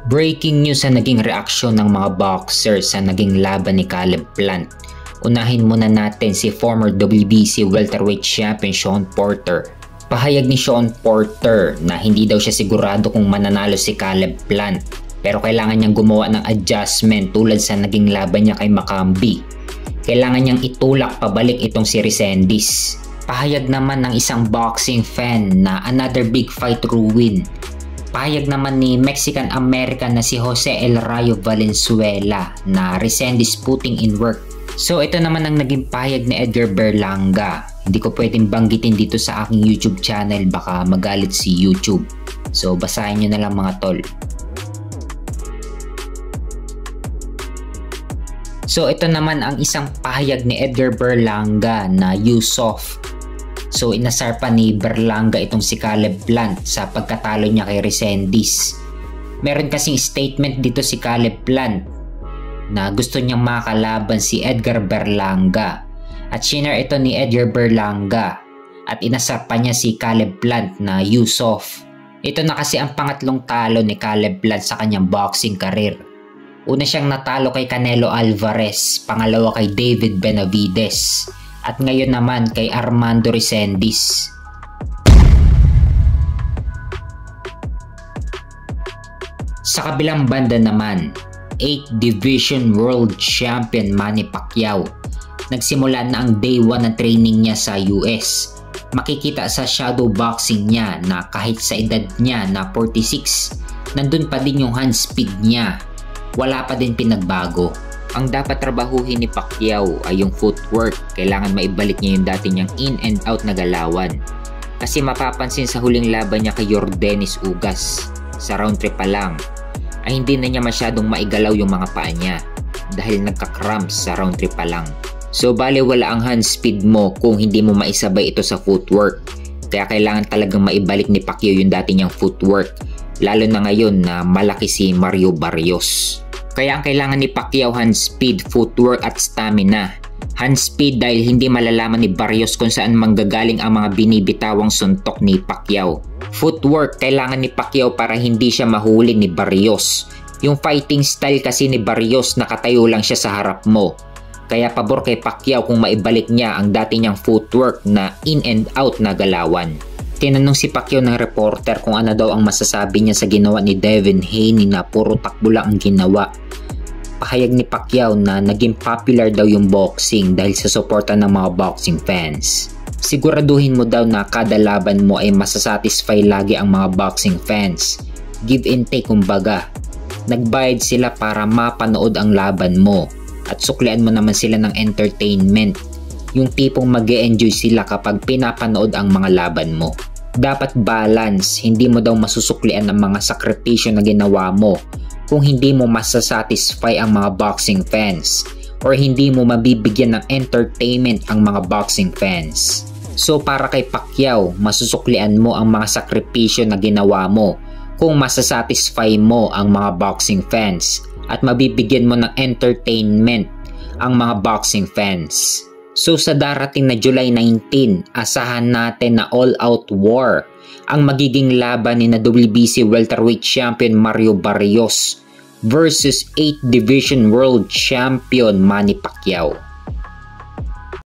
Breaking news sa naging reaksyon ng mga boxers sa naging laban ni Caleb Plant. Unahin muna natin si former WBC welterweight champion Shawn Porter. Pahayag ni Shawn Porter na hindi daw siya sigurado kung mananalo si Caleb Plant, pero kailangan niyang gumawa ng adjustment tulad sa naging laban niya kay Macambi. Kailangan niyang itulak pabalik itong si Resendiz. Pahayag naman ng isang boxing fan na another big fight ruin. Pahayag naman ni Mexican-American na si Jose El Rayo Valenzuela na Resendiz putting in work. So ito naman ang naging pahayag ni Edgar Berlanga. Hindi ko pwedeng banggitin dito sa aking YouTube channel, baka magalit si YouTube. So basahin nyo na lang mga tol. So ito naman ang isang pahayag ni Edgar Berlanga na Yusof. So inasar pa ni Berlanga itong si Caleb Plant sa pagkatalo niya kay Resendiz. Meron kasing statement dito si Caleb Plant na gusto niyang makalaban si Edgar Berlanga. At shinare ito ni Edgar Berlanga at inasar pa niya si Caleb Plant na Yusof. Ito na kasi ang pangatlong talo ni Caleb Plant sa kanyang boxing career. Una siyang natalo kay Canelo Alvarez, pangalawa kay David Benavides, at ngayon naman kay Armando Resendiz. Sa kabilang banda naman, 8th Division World Champion Manny Pacquiao. Nagsimula na ang day 1 ng training niya sa US. Makikita sa shadow boxing niya na kahit sa edad niya na 46, nandun pa din yung hand speed niya. Wala pa din pinagbago. Ang dapat trabahuhin ni Pacquiao ay yung footwork. Kailangan maibalik niya yung dati niyang in and out na galawan. Kasi mapapansin sa huling laban niya kay Yordenis Ugas, sa round 3 pa lang, ay hindi na niya masyadong maigalaw yung mga paa niya dahil nagka-cramps sa round 3 pa lang. So bale wala ang hand speed mo kung hindi mo maisabay ito sa footwork. Kaya kailangan talagang maibalik ni Pacquiao yung dati niyang footwork, lalo na ngayon na malaki si Mario Barrios. Kaya ang kailangan ni Pacquiao hand speed, footwork at stamina. Hand speed dahil hindi malalaman ni Barrios kung saan manggagaling ang mga binibitawang suntok ni Pacquiao. Footwork kailangan ni Pacquiao para hindi siya mahuli ni Barrios. Yung fighting style kasi ni Barrios, nakatayo lang siya sa harap mo. Kaya pabor kay Pacquiao kung maibalik niya ang dati niyang footwork na in and out na galawan. Tinanong si Pacquiao ng reporter kung ano daw ang masasabi niya sa ginawa ni Devin Haney na puro takbo lang ang ginawa. Pahayag ni Pacquiao na naging popular daw yung boxing dahil sa suporta ng mga boxing fans. Siguraduhin mo daw na kada laban mo ay masasatisfy lagi ang mga boxing fans. Give and take kumbaga. Nagbayad sila para mapanood ang laban mo at suklian mo naman sila ng entertainment. Yung tipong mag-e-enjoy sila kapag pinapanood ang mga laban mo. Dapat balance, hindi mo daw masusuklian ang mga sakripisyo na ginawa mo kung hindi mo masasatisfy ang mga boxing fans or hindi mo mabibigyan ng entertainment ang mga boxing fans. So para kay Pacquiao, masusuklian mo ang mga sakripisyo na ginawa mo kung masasatisfy mo ang mga boxing fans at mabibigyan mo ng entertainment ang mga boxing fans. So sa darating na July 19, asahan natin na all-out war ang magiging laban ni na WBC welterweight champion Mario Barrios versus 8th Division World Champion Manny Pacquiao.